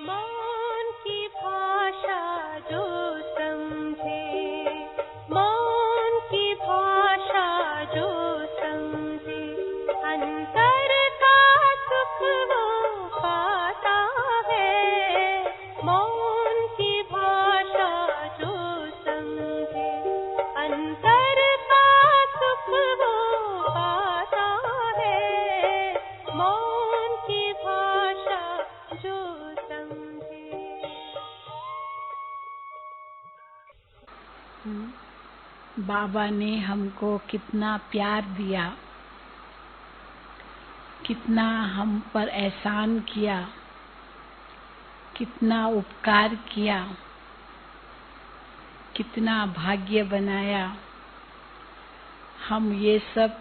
मौन की भाषा जो समझे, मौन की भाषा जो समझे, अंतर का सुख वो पाता है। मौन की भाषा जो समझे, अंतर का सुख वो पाता है। मौन की भाषा जो बाबा ने हमको कितना प्यार दिया, कितना हम पर एहसान किया, कितना उपकार किया, कितना भाग्य बनाया। हम ये सब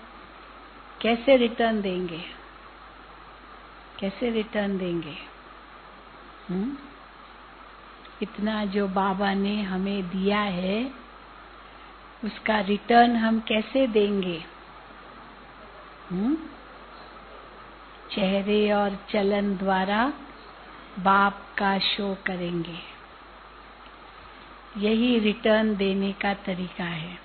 कैसे रिटर्न देंगे? कैसे रिटर्न देंगे? इतना जो बाबा ने हमें दिया है, उसका रिटर्न हम कैसे देंगे? चेहरे और चलन द्वारा बाप का शो करेंगे। यही रिटर्न देने का तरीका है।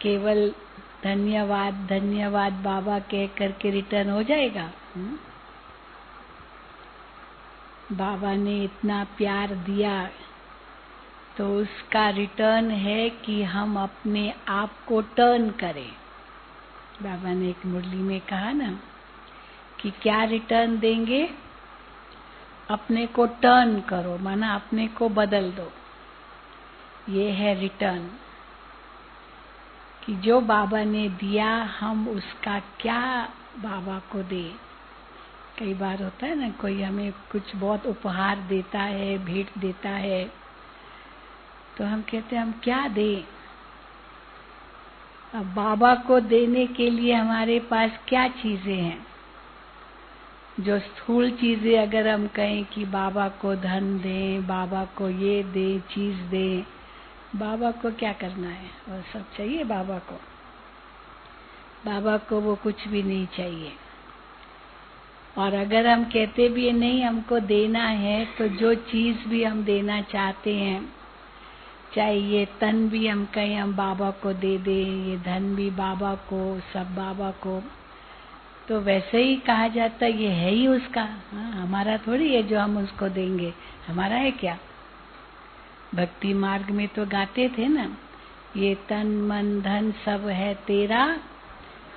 केवल धन्यवाद धन्यवाद बाबा कह करके रिटर्न हो जाएगा? बाबा ने इतना प्यार दिया तो उसका रिटर्न है कि हम अपने आप को टर्न करें। बाबा ने एक मुरली में कहा ना कि क्या रिटर्न देंगे? अपने को टर्न करो, माना अपने को बदल दो। ये है रिटर्न, कि जो बाबा ने दिया हम उसका क्या बाबा को दे। कई बार होता है ना, कोई हमें कुछ बहुत उपहार देता है, भेंट देता है, तो हम कहते हैं हम क्या दें। अब बाबा को देने के लिए हमारे पास क्या चीजें हैं? जो स्थूल चीजें अगर हम कहें कि बाबा को धन दें, बाबा को ये दें, चीज दें, बाबा को क्या करना है? वो सब चाहिए बाबा को। बाबा को वो कुछ भी नहीं चाहिए। और अगर हम कहते भी नहीं हमको देना है, तो जो चीज भी हम देना चाहते हैं, चाहे ये तन भी हम कहें हम बाबा को दे दें, ये धन भी बाबा को, सब बाबा को, तो वैसे ही कहा जाता ये है ही उसका। हमारा थोड़ी है जो हम उसको देंगे, हमारा है क्या? भक्ति मार्ग में तो गाते थे ना, ये तन मन धन सब है तेरा,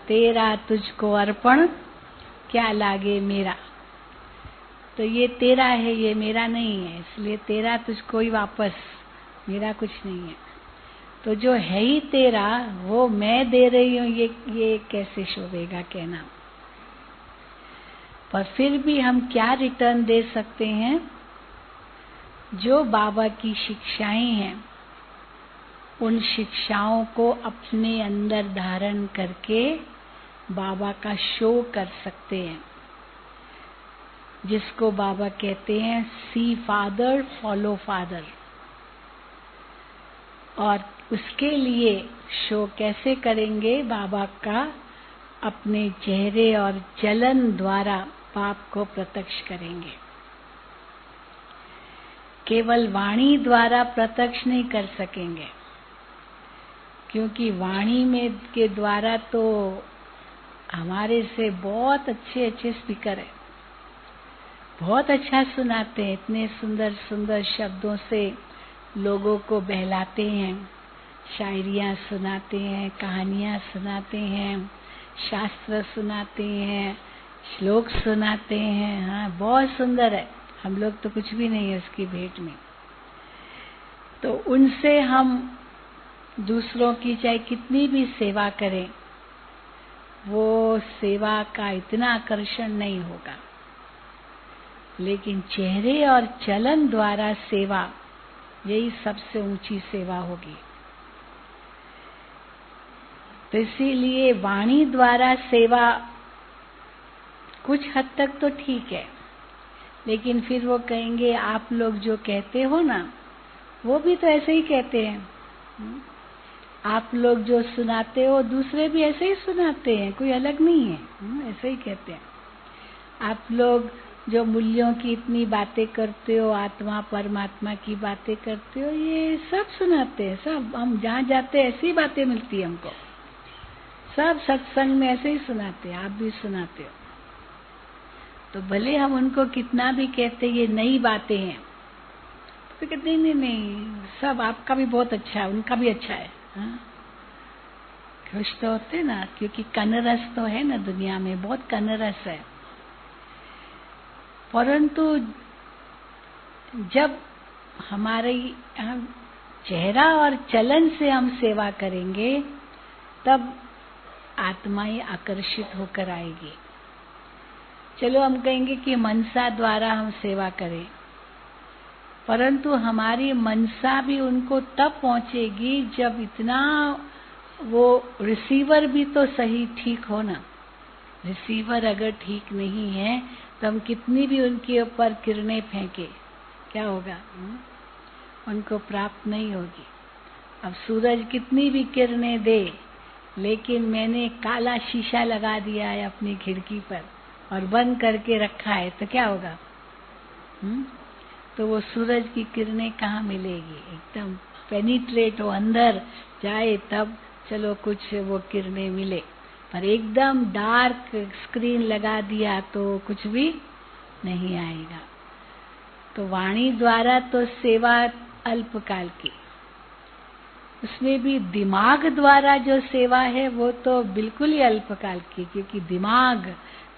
तेरा तुझको अर्पण क्या लागे मेरा। तो ये तेरा है, ये मेरा नहीं है, इसलिए तेरा तुझको ही वापस, मेरा कुछ नहीं है। तो जो है ही तेरा वो मैं दे रही हूँ, ये कैसे शोभेगा कहना। पर फिर भी हम क्या रिटर्न दे सकते हैं? जो बाबा की शिक्षाएं हैं, उन शिक्षाओं को अपने अंदर धारण करके बाबा का शो कर सकते हैं, जिसको बाबा कहते हैं सी फादर फॉलो फादर। और उसके लिए शो कैसे करेंगे बाबा का? अपने चेहरे और चलन द्वारा बाप को प्रत्यक्ष करेंगे। केवल वाणी द्वारा प्रत्यक्ष नहीं कर सकेंगे, क्योंकि वाणी में के द्वारा तो हमारे से बहुत अच्छे अच्छे स्पीकर है, बहुत अच्छा सुनाते हैं, इतने सुंदर सुंदर शब्दों से लोगों को बहलाते हैं, शायरियाँ सुनाते हैं, कहानियाँ सुनाते हैं, शास्त्र सुनाते हैं, श्लोक सुनाते हैं। हाँ, बहुत सुंदर है। हम लोग तो कुछ भी नहीं है उसकी भेंट में। तो उनसे हम दूसरों की चाहे कितनी भी सेवा करें, वो सेवा का इतना आकर्षण नहीं होगा। लेकिन चेहरे और चलन द्वारा सेवा, यही सबसे ऊंची सेवा होगी। तो इसीलिए वाणी द्वारा सेवा कुछ हद तक तो ठीक है, लेकिन फिर वो कहेंगे आप लोग जो कहते हो ना, वो भी तो ऐसे ही कहते हैं। आप लोग जो सुनाते हो दूसरे भी ऐसे ही सुनाते हैं, कोई अलग नहीं है। ऐसे ही कहते हैं। आप लोग जो मूल्यों की इतनी बातें करते हो, आत्मा परमात्मा की बातें करते हो, ये सब सुनाते हैं। सब हम जहाँ जाते हैं ऐसी बातें मिलती है हमको। सब सत्संग में ऐसे ही सुनाते हैं, आप भी सुनाते हो। तो भले हम उनको कितना भी कहते ये नई बातें हैं, तो कहते नहीं, सब आपका भी बहुत अच्छा है, उनका भी अच्छा है। हाँ? खुश तो होते ना, क्योंकि कनरस तो है ना, दुनिया में बहुत कनरस है। परंतु जब हमारे चेहरा और चलन से हम सेवा करेंगे, तब आत्माएं आकर्षित होकर आएगी। चलो हम कहेंगे कि मनसा द्वारा हम सेवा करें, परंतु हमारी मनसा भी उनको तब पहुंचेगी जब इतना वो रिसीवर भी तो सही ठीक हो ना। रिसीवर अगर ठीक नहीं है तो हम कितनी भी उनके ऊपर किरणें फेंके, क्या होगा? उनको प्राप्त नहीं होगी। अब सूरज कितनी भी किरणें दे, लेकिन मैंने काला शीशा लगा दिया है अपनी खिड़की पर और बंद करके रखा है, तो क्या होगा? तो वो सूरज की किरणें कहाँ मिलेगी? एकदम पेनिट्रेट हो, अंदर जाए तब चलो कुछ वो किरणें मिले। पर एकदम डार्क स्क्रीन लगा दिया तो कुछ भी नहीं आएगा। तो वाणी द्वारा तो सेवा अल्पकाल की, उसमें भी दिमाग द्वारा जो सेवा है वो तो बिल्कुल ही अल्पकाल की, क्योंकि दिमाग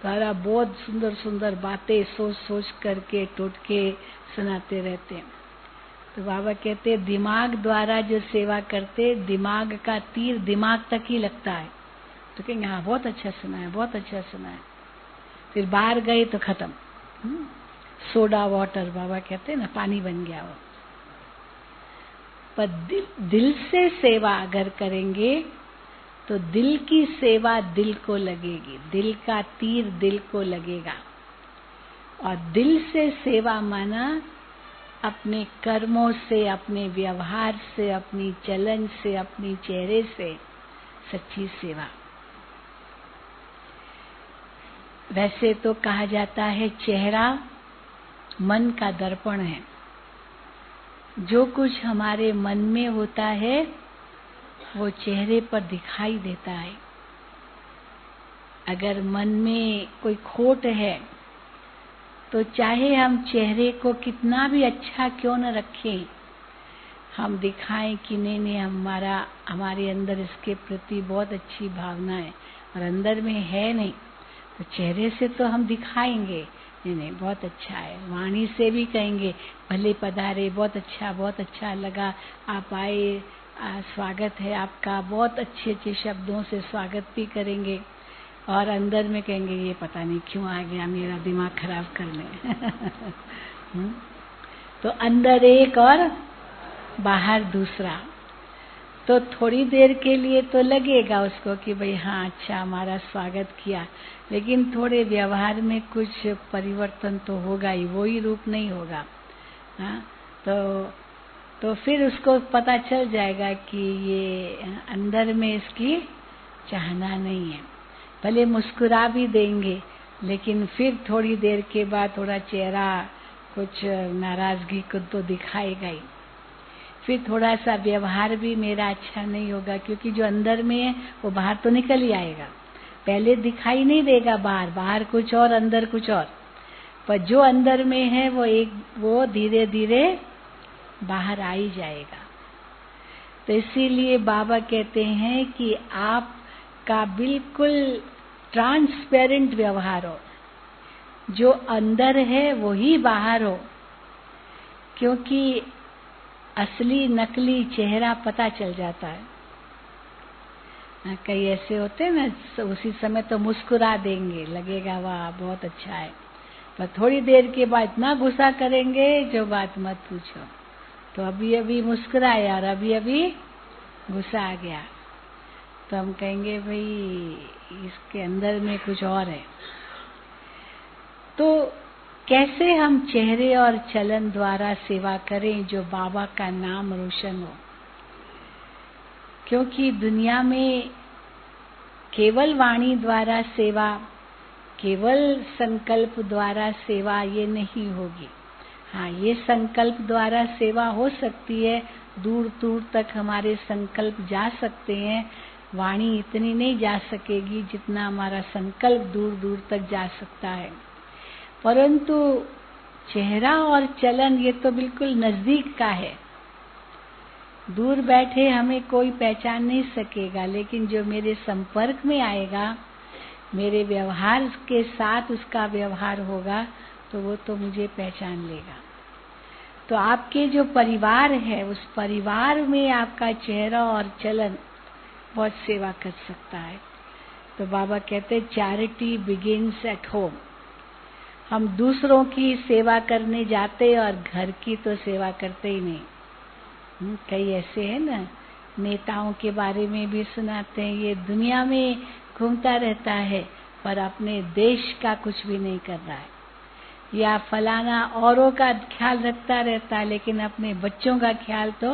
द्वारा बहुत सुंदर सुंदर बातें सोच सोच करके टोटके सुनाते रहते हैं। तो बाबा कहते हैं दिमाग द्वारा जो सेवा करते, दिमाग का तीर दिमाग तक ही लगता है, तो कहेंगे हाँ बहुत अच्छा सुना है, बहुत अच्छा सुना है। फिर बाहर गए तो खत्म, सोडा वाटर बाबा कहते हैं ना, पानी बन गया वो। पर दिल से सेवा अगर करेंगे तो दिल की सेवा दिल को लगेगी, दिल का तीर दिल को लगेगा। और दिल से सेवा माना अपने कर्मों से, अपने व्यवहार से, अपनी चलन से, अपनी चेहरे से सच्ची सेवा। वैसे तो कहा जाता है चेहरा मन का दर्पण है। जो कुछ हमारे मन में होता है वो चेहरे पर दिखाई देता है। अगर मन में कोई खोट है तो चाहे हम चेहरे को कितना भी अच्छा क्यों न रखें, हम दिखाएं कि नहीं हमारे अंदर इसके प्रति बहुत अच्छी भावना है, और अंदर में है नहीं, तो चेहरे से तो हम दिखाएंगे नहीं बहुत अच्छा है। वाणी से भी कहेंगे भले पधारे, बहुत अच्छा लगा आप आए, स्वागत है आपका, बहुत अच्छे अच्छे शब्दों से स्वागत भी करेंगे। और अंदर में कहेंगे ये पता नहीं क्यों आ गया मेरा दिमाग खराब करने। तो अंदर एक और बाहर दूसरा। तो थोड़ी देर के लिए तो लगेगा उसको कि भाई हाँ अच्छा हमारा स्वागत किया, लेकिन थोड़े व्यवहार में कुछ परिवर्तन तो होगा ही, वो ही रूप नहीं होगा। हाँ, तो फिर उसको पता चल जाएगा कि ये अंदर में इसकी चाहना नहीं है। भले मुस्कुरा भी देंगे, लेकिन फिर थोड़ी देर के बाद थोड़ा चेहरा कुछ नाराजगी को तो दिखाएगा ही। फिर थोड़ा सा व्यवहार भी मेरा अच्छा नहीं होगा, क्योंकि जो अंदर में है वो बाहर तो निकल ही आएगा। पहले दिखाई नहीं देगा बाहर कुछ और अंदर कुछ और, पर जो अंदर में है वो धीरे धीरे बाहर आ ही जाएगा। तो इसीलिए बाबा कहते हैं कि आपका बिल्कुल ट्रांसपेरेंट व्यवहार हो, जो अंदर है वो ही बाहर हो, क्योंकि असली नकली चेहरा पता चल जाता है। कई ऐसे होते हैं ना, उसी समय तो मुस्कुरा देंगे, लगेगा वाह बहुत अच्छा है, पर थोड़ी देर के बाद इतना गुस्सा करेंगे जो बात मत पूछो। तो अभी अभी मुस्कुराया और अभी अभी गुस्सा आ गया, तो हम कहेंगे भाई इसके अंदर में कुछ और है। तो कैसे हम चेहरे और चलन द्वारा सेवा करें जो बाबा का नाम रोशन हो, क्योंकि दुनिया में केवल वाणी द्वारा सेवा केवल संकल्प द्वारा सेवा ये नहीं होगी। हाँ, ये संकल्प द्वारा सेवा हो सकती है, दूर दूर तक हमारे संकल्प जा सकते हैं। वाणी इतनी नहीं जा सकेगी जितना हमारा संकल्प दूर दूर तक जा सकता है, परंतु चेहरा और चलन ये तो बिल्कुल नजदीक का है। दूर बैठे हमें कोई पहचान नहीं सकेगा, लेकिन जो मेरे संपर्क में आएगा, मेरे व्यवहार के साथ उसका व्यवहार होगा, तो वो तो मुझे पहचान लेगा। तो आपके जो परिवार है, उस परिवार में आपका चेहरा और चलन बहुत सेवा कर सकता है। तो बाबा कहते हैं चैरिटी बिगिंस एट होम। हम दूसरों की सेवा करने जाते और घर की तो सेवा करते ही नहीं। कई ऐसे हैं ना, नेताओं के बारे में भी सुनाते हैं, ये दुनिया में घूमता रहता है पर अपने देश का कुछ भी नहीं कर रहा है, या फलाना औरों का ख्याल रखता रहता है लेकिन अपने बच्चों का ख्याल तो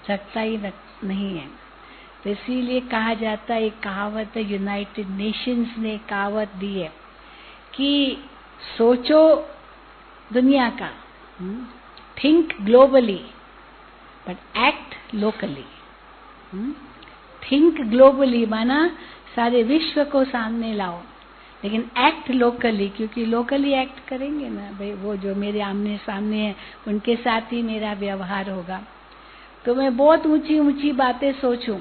रखता ही नहीं है। तो इसीलिए कहा जाता है, एक कहावत है, यूनाइटेड नेशंस ने एक कहावत दी है कि सोचो दुनिया का, think globally but act locally. Think globally माना सारे विश्व को सामने लाओ, लेकिन एक्ट लोकली, क्योंकि लोकली एक्ट करेंगे ना भाई, वो जो मेरे आमने सामने है उनके साथ ही मेरा व्यवहार होगा। तो मैं बहुत ऊंची ऊंची बातें सोचूं,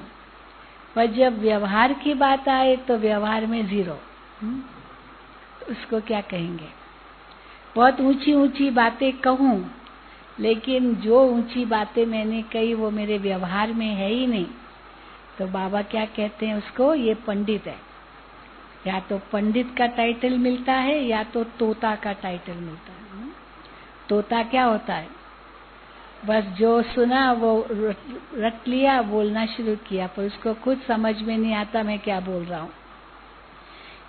पर जब व्यवहार की बात आए तो व्यवहार में जीरो, तो उसको क्या कहेंगे। बहुत ऊंची ऊंची बातें कहूं, लेकिन जो ऊंची बातें मैंने कही वो मेरे व्यवहार में है ही नहीं, तो बाबा क्या कहते हैं उसको, ये पंडित है। या तो पंडित का टाइटल मिलता है या तो तोता का टाइटल मिलता है। तोता क्या होता है, बस जो सुना वो रट लिया, बोलना शुरू किया, पर उसको खुद समझ में नहीं आता मैं क्या बोल रहा हूँ,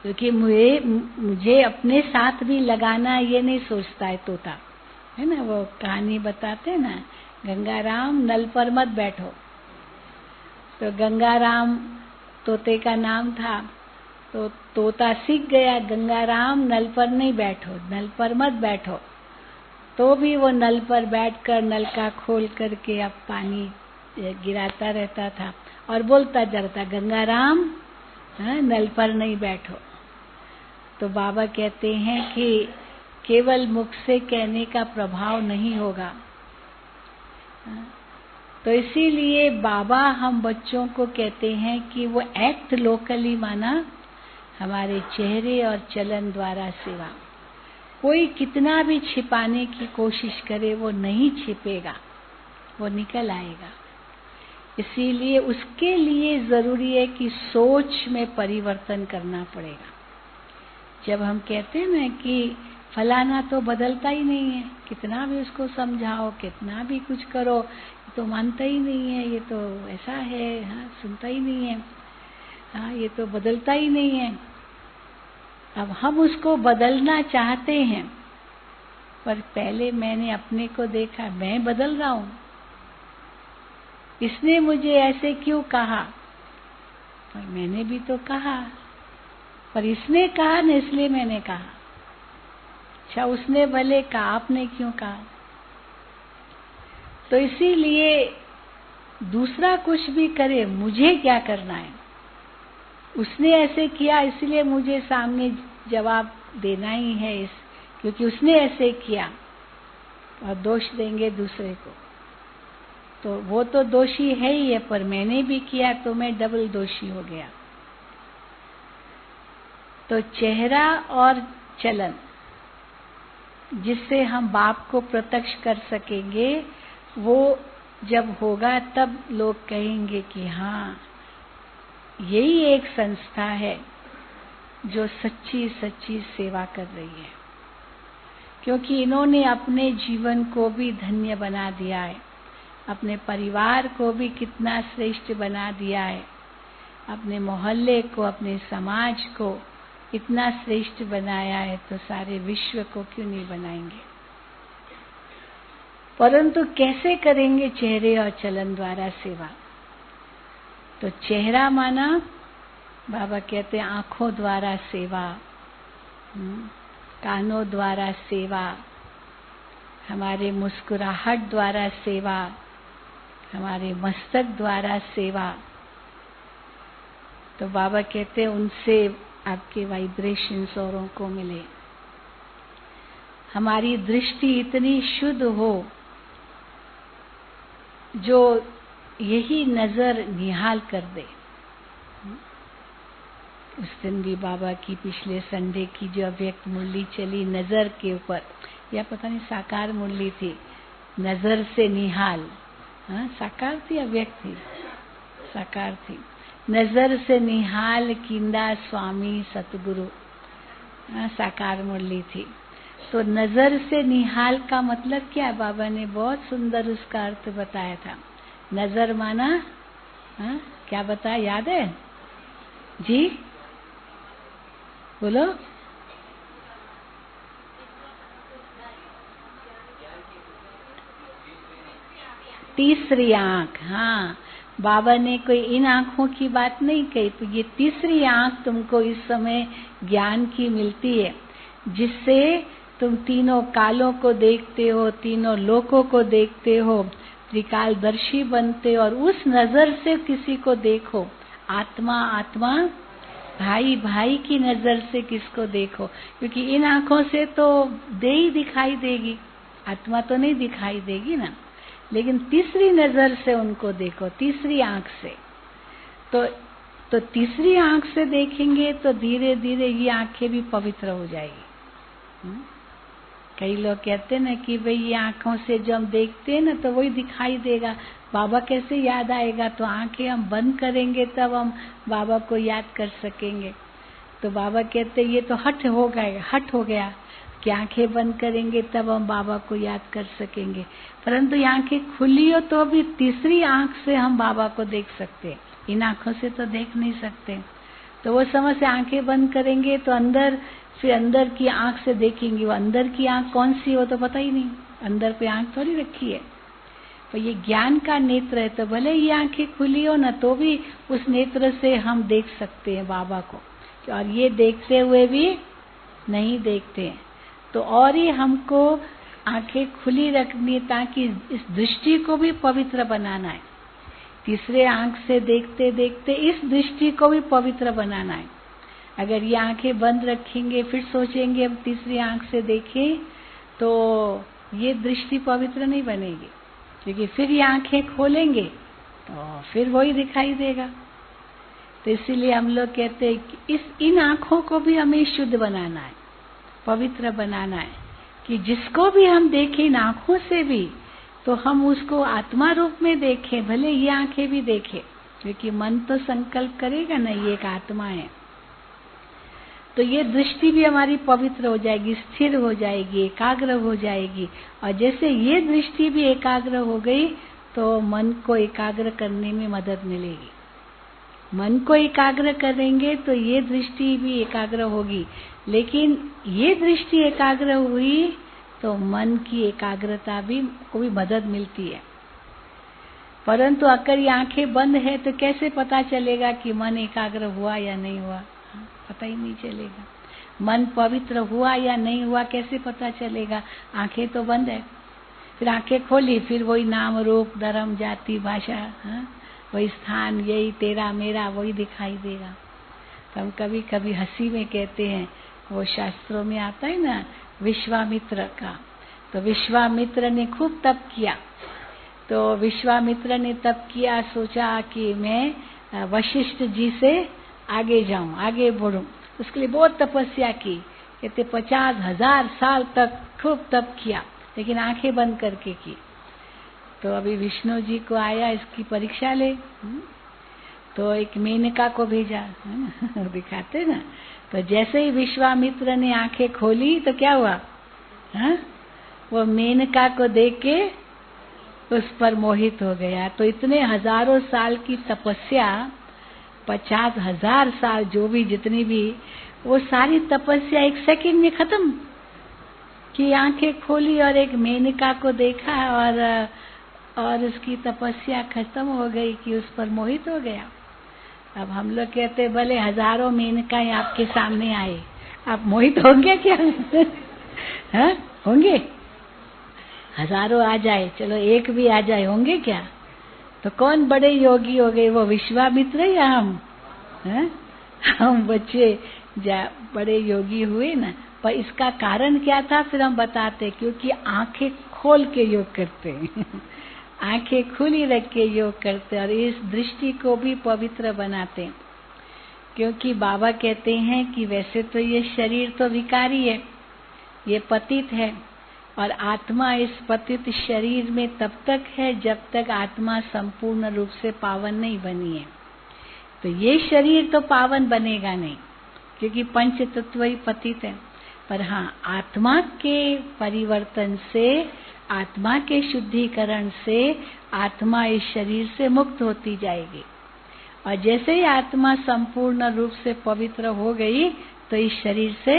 क्योंकि मुझे अपने साथ भी लगाना ये नहीं सोचता है तोता, है ना। वो कहानी बताते हैं ना, गंगाराम नल पर मत बैठो। तो गंगाराम तोते का नाम था, तो तोता सीख गया गंगाराम नल पर नहीं बैठो, नल पर मत बैठो। तो भी वो नल पर बैठकर नलका खोल करके अब पानी गिराता रहता था और बोलता जाता, गंगाराम नल पर नहीं बैठो। तो बाबा कहते हैं कि केवल मुख से कहने का प्रभाव नहीं होगा। तो इसीलिए बाबा हम बच्चों को कहते हैं कि वो एक्ट लोकली, माना हमारे चेहरे और चलन द्वारा सेवा। कोई कितना भी छिपाने की कोशिश करे वो नहीं छिपेगा, वो निकल आएगा। इसीलिए उसके लिए जरूरी है कि सोच में परिवर्तन करना पड़ेगा। जब हम कहते हैं ना कि फलाना तो बदलता ही नहीं है, कितना भी उसको समझाओ, कितना भी कुछ करो, तो मानता ही नहीं है, ये तो ऐसा है, हाँ, सुनता ही नहीं है, हाँ, ये तो बदलता ही नहीं है। अब हम उसको बदलना चाहते हैं, पर पहले मैंने अपने को देखा, मैं बदल रहा हूँ। इसने मुझे ऐसे क्यों कहा, पर मैंने भी तो कहा, पर इसने कहा न इसलिए मैंने कहा। अच्छा, उसने भले कहा, आपने क्यों कहा। तो इसीलिए दूसरा कुछ भी करे, मुझे क्या करना है। उसने ऐसे किया इसलिए मुझे सामने जवाब देना ही है, क्योंकि उसने ऐसे किया, और दोष देंगे दूसरे को, तो वो तो दोषी है ही है, पर मैंने भी किया तो मैं डबल दोषी हो गया। तो चेहरा और चलन जिससे हम बाप को प्रत्यक्ष कर सकेंगे, वो जब होगा तब लोग कहेंगे कि हाँ, यही एक संस्था है जो सच्ची सच्ची सेवा कर रही है, क्योंकि इन्होंने अपने जीवन को भी धन्य बना दिया है, अपने परिवार को भी कितना श्रेष्ठ बना दिया है, अपने मोहल्ले को, अपने समाज को इतना श्रेष्ठ बनाया है, तो सारे विश्व को क्यों नहीं बनाएंगे। परंतु कैसे करेंगे चेहरे और चलन द्वारा सेवा। तो चेहरा माना बाबा कहते हैं आंखों द्वारा सेवा, कानों द्वारा सेवा, हमारे मुस्कुराहट द्वारा सेवा, हमारे मस्तक द्वारा सेवा। तो बाबा कहते हैं उनसे आपके वाइब्रेशंस औरों को मिले। हमारी दृष्टि इतनी शुद्ध हो जो यही नजर निहाल कर दे। उस दिन भी बाबा की पिछले संडे की जो अव्यक्त मुरली चली नजर के ऊपर, या पता नहीं साकार मुरली थी, नजर से निहाल। साकार थी अव्यक्त थी? साकार थी। नजर से निहाल कींदा स्वामी सतगुरु, साकार मुरली थी। तो नजर से निहाल का मतलब क्या? बाबा ने बहुत सुंदर उसका अर्थ बताया था। नजर माना क्या बताया, याद है जी? बोलो। तीसरी आंख। हाँ, बाबा ने कोई इन आंखों की बात नहीं कही, तो ये तीसरी आंख तुमको इस समय ज्ञान की मिलती है, जिससे तुम तीनों कालों को देखते हो, तीनों लोकों को देखते हो, त्रिकालदर्शी बनते हो। और उस नजर से किसी को देखो, आत्मा आत्मा, भाई भाई की नजर से किसको देखो, क्योंकि इन आंखों से तो देह दिखाई देगी, आत्मा तो नहीं दिखाई देगी ना। लेकिन तीसरी नजर से उनको देखो, तीसरी आंख से। तो तीसरी आंख से देखेंगे तो धीरे धीरे ये आंखें भी पवित्र हो जाएगी। कई लोग कहते हैं ना कि भाई ये आंखों से जो हम देखते हैं ना तो वही दिखाई देगा, बाबा कैसे याद आएगा? तो आंखें हम बंद करेंगे तब हम बाबा को याद कर सकेंगे। तो बाबा कहते ये तो हट हो गया कि आंखें बंद करेंगे तब हम बाबा को याद कर सकेंगे। परंतु ये आंखें खुली हो तो भी तीसरी आंख से हम बाबा को देख सकते हैं, इन आंखों से तो देख नहीं सकते। तो वो समझ से आंखें बंद करेंगे तो अंदर, फिर अंदर की आंख से देखेंगे। वो अंदर की आंख कौन सी हो तो पता ही नहीं, अंदर पे आंख थोड़ी रखी है। तो ये ज्ञान का नेत्र है, तो भले ये आंखें खुली हो ना तो भी उस नेत्र से हम देख सकते हैं बाबा को। और ये देखते हुए भी नहीं देखते हैं, तो और ही हमको आंखें खुली रखनी है ताकि इस दृष्टि को भी पवित्र बनाना है। तीसरे आंख से देखते देखते इस दृष्टि को भी पवित्र बनाना है। अगर ये आंखें बंद रखेंगे फिर सोचेंगे अब तीसरी आंख से देखें, तो ये दृष्टि पवित्र नहीं बनेगी, क्योंकि फिर ये आंखें खोलेंगे तो फिर वही दिखाई देगा। तो इसीलिए हम लोग कहते हैं कि इन आंखों को भी हमें शुद्ध बनाना है, पवित्र बनाना है, कि जिसको भी हम देखें इन आंखों से भी, तो हम उसको आत्मा रूप में देखें, भले ये आंखें भी देखें, क्योंकि मन तो संकल्प करेगा ना ये एक आत्मा है। तो ये दृष्टि भी हमारी पवित्र हो जाएगी, स्थिर हो जाएगी, एकाग्र हो जाएगी। और जैसे ये दृष्टि भी एकाग्र हो गई तो मन को एकाग्र करने में मदद मिलेगी। मन को एकाग्र करेंगे तो ये दृष्टि भी एकाग्र होगी, लेकिन ये दृष्टि एकाग्र हुई तो मन की एकाग्रता भी को भी मदद मिलती है। परंतु अगर ये आंखें बंद है तो कैसे पता चलेगा कि मन एकाग्र हुआ या नहीं हुआ? पता ही नहीं चलेगा। मन पवित्र हुआ या नहीं हुआ कैसे पता चलेगा? आंखें तो बंद है। फिर आंखें खोली, फिर वही नाम रूप धर्म जाति भाषा, वही स्थान, यही तेरा मेरा, वही दिखाई देगा। तो हम कभी कभी हंसी में कहते हैं, वो शास्त्रों में आता है ना विश्वामित्र का, तो विश्वामित्र ने खूब तप किया। तो विश्वामित्र ने तप किया, सोचा कि मैं वशिष्ठ जी से आगे जाऊं, आगे बढ़ूं। उसके लिए बहुत तपस्या की, कहते 50,000 साल तक खूब तप किया, लेकिन आंखें बंद करके की। तो अभी विष्णु जी को आया इसकी परीक्षा ले, तो एक मेनका को भेजा, है ना दिखाते ना। तो जैसे ही विश्वामित्र ने आंखें खोली तो क्या हुआ? वो मेनका को देख के उस पर मोहित हो गया। तो इतने हजारों साल की तपस्या, 50,000 साल जो भी जितनी भी, वो सारी तपस्या एक सेकंड में खत्म कि आंखें खोली और एक मेनका को देखा और उसकी तपस्या खत्म हो गई कि उस पर मोहित हो गया। अब हम लोग कहते भले हजारों मेनकाएं आपके सामने आए आप मोहित होंगे क्या? हाँ, होंगे? हजारों आ जाए, चलो एक भी आ जाए, होंगे क्या? तो कौन बड़े योगी हो गए, वो विश्वामित्र या हम? हाँ? हम बच्चे बड़े योगी हुए ना। पर इसका कारण क्या था फिर हम बताते, क्योंकि आंखें खोल के योग करते हैं। आंखें खुली रख के योग करते और इस दृष्टि को भी पवित्र बनाते हैं। क्योंकि बाबा कहते हैं कि वैसे तो ये शरीर तो विकारी है, ये पतित है, और आत्मा इस पतित शरीर में तब तक है जब तक आत्मा संपूर्ण रूप से पावन नहीं बनी है। तो ये शरीर तो पावन बनेगा नहीं, क्योंकि पंच तत्व ही पतित है। पर हाँ, आत्मा के परिवर्तन से, आत्मा के शुद्धिकरण से आत्मा इस शरीर से मुक्त होती जाएगी। और जैसे ही आत्मा संपूर्ण रूप से पवित्र हो गई तो इस शरीर से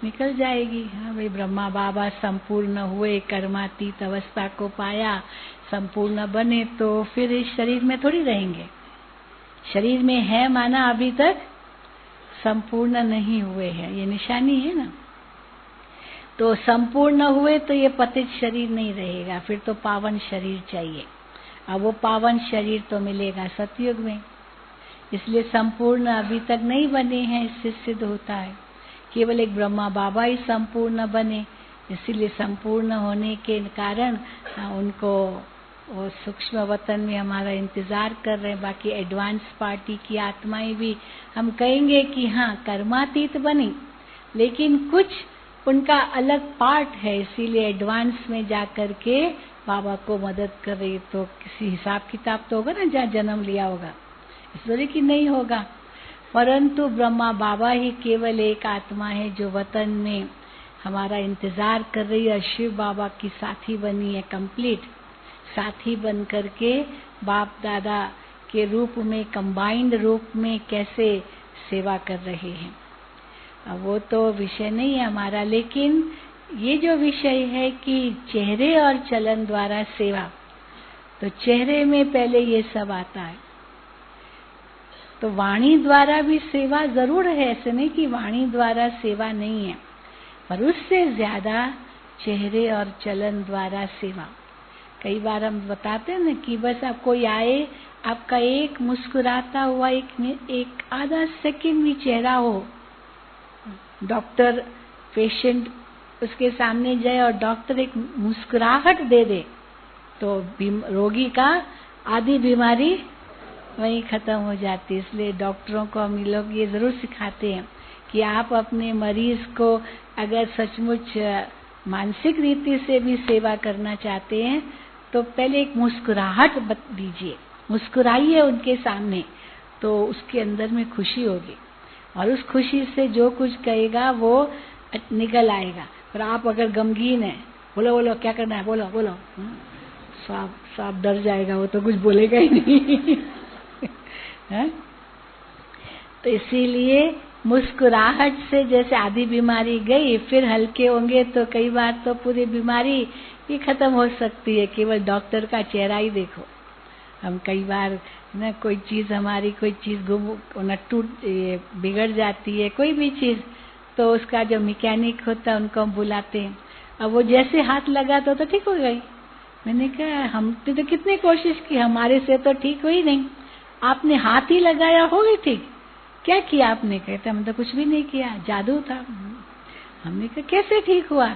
निकल जाएगी। हाँ भाई, ब्रह्मा बाबा संपूर्ण हुए, कर्मातीत अवस्था को पाया, संपूर्ण बने, तो फिर इस शरीर में थोड़ी रहेंगे। शरीर में है माना अभी तक संपूर्ण नहीं हुए हैं, ये निशानी है ना। तो संपूर्ण हुए तो ये पतित शरीर नहीं रहेगा, फिर तो पावन शरीर चाहिए। अब वो पावन शरीर तो मिलेगा सतयुग में। इसलिए संपूर्ण अभी तक नहीं बने हैं, इससे सिद्ध होता है केवल एक ब्रह्मा बाबा ही संपूर्ण बने। इसीलिए संपूर्ण होने के कारण उनको वो सूक्ष्म वतन में हमारा इंतजार कर रहे हैं। बाकी एडवांस पार्टी की आत्माएं भी हम कहेंगे कि हाँ कर्मातीत बनी, लेकिन कुछ उनका अलग पार्ट है, इसीलिए एडवांस में जा करके बाबा को मदद कर रही। तो किसी हिसाब किताब तो होगा ना, जहाँ जन्म लिया होगा, इस तरह की नहीं होगा। परंतु ब्रह्मा बाबा ही केवल एक आत्मा है जो वतन में हमारा इंतजार कर रही है। शिव बाबा की साथी बनी है, कंप्लीट साथी बन करके बाप दादा के रूप में, कंबाइंड रूप में कैसे सेवा कर रहे हैं। अब वो तो विषय नहीं है हमारा, लेकिन ये जो विषय है कि चेहरे और चलन द्वारा सेवा, तो चेहरे में पहले ये सब आता है। तो वाणी द्वारा भी सेवा जरूर है, ऐसे नहीं कि वाणी द्वारा सेवा नहीं है, पर उससे ज्यादा चेहरे और चलन द्वारा सेवा। कई बार हम बताते हैं ना कि बस आप कोई आए, आपका एक मुस्कुराता हुआ एक आधा सेकंड भी चेहरा हो, डॉक्टर पेशेंट उसके सामने जाए और डॉक्टर एक मुस्कुराहट दे दे, तो रोगी का आधी बीमारी वहीं खत्म हो जाती है। इसलिए डॉक्टरों को हम लोग ये जरूर सिखाते हैं कि आप अपने मरीज को अगर सचमुच मानसिक रीति से भी सेवा करना चाहते हैं तो पहले एक मुस्कुराहट दीजिए, मुस्कुराइए उनके सामने, तो उसके अंदर में खुशी होगी और उस खुशी से जो कुछ कहेगा वो निकल आएगा। पर आप अगर गमगीन है, बोलो बोलो क्या करना है, बोलो बोलो, सांप डर जाएगा, वो तो कुछ बोलेगा ही नहीं। है? तो इसीलिए मुस्कुराहट से जैसे आधी बीमारी गई, फिर हल्के होंगे तो कई बार तो पूरी बीमारी ही खत्म हो सकती है। केवल डॉक्टर का चेहरा ही देखो। हम कई बार न कोई चीज हमारी, कोई चीज बिगड़ जाती है, कोई भी चीज, तो उसका जो मैकेनिक होता है उनको हम बुलाते हैं। अब वो जैसे हाथ लगाता तो ठीक हो गई। मैंने कहा हमने तो कितनी कोशिश की, हमारे से तो ठीक हुई नहीं, आपने हाथ ही लगाया हो गई ठीक। क्या किया आपने? कहता हमने तो कुछ भी नहीं किया, जादू था। हमने कहा कैसे ठीक हुआ?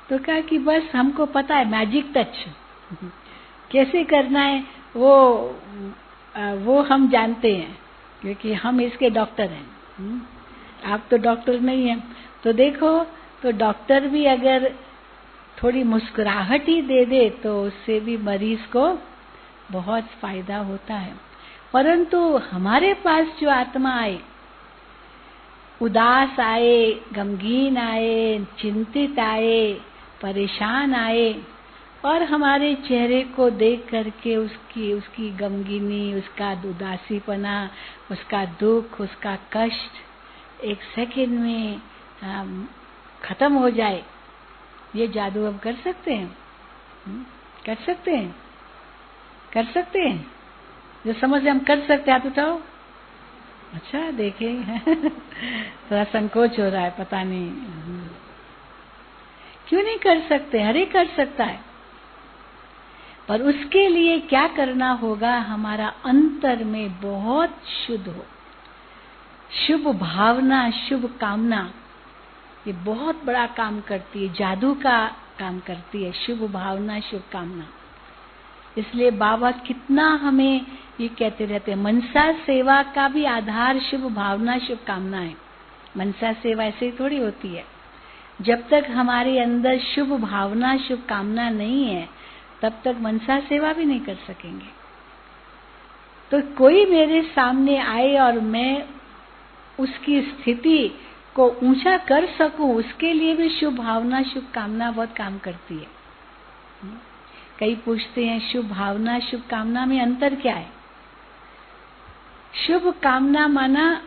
तो कहा कि बस हमको पता है मैजिक टच कैसे करना है, वो हम जानते हैं, क्योंकि हम इसके डॉक्टर हैं। आप तो डॉक्टर नहीं हैं। तो देखो, तो डॉक्टर भी अगर थोड़ी मुस्कुराहट ही दे दे तो उससे भी मरीज को बहुत फायदा होता है। परंतु हमारे पास जो आत्मा आए, उदास आए, गमगीन आए, चिंतित आए, परेशान आए, और हमारे चेहरे को देख करके उसकी गमगीनी, उसका उदासीपना, उसका दुख, उसका कष्ट एक सेकंड में खत्म हो जाए, ये जादू अब कर सकते हैं? कर सकते हैं? कर सकते हैं? जो समझ हम कर सकते हैं, हाथ उठाओ। अच्छा देखे थोड़ा संकोच हो रहा है, पता नहीं क्यों नहीं कर सकते, हर एक कर सकता है। पर उसके लिए क्या करना होगा, हमारा अंतर में बहुत शुद्ध हो, शुभ भावना, शुभ कामना, ये बहुत बड़ा काम करती है, जादू का काम करती है, शुभ भावना, शुभ कामना। इसलिए बाबा कितना हमें ये कहते रहते हैं, मनसा सेवा का भी आधार शुभ भावना, शुभ कामना है। मनसा सेवा ऐसे ही थोड़ी होती है। जब तक हमारे अंदर शुभ भावना, शुभ कामना नहीं है, तब तक मनसा सेवा भी नहीं कर सकेंगे। तो कोई मेरे सामने आए और मैं उसकी स्थिति को ऊंचा कर सकूं, उसके लिए भी शुभ भावना, शुभ कामना बहुत काम करती है। कई पूछते हैं शुभ भावना, शुभ कामना में अंतर क्या है? शुभ कामना माना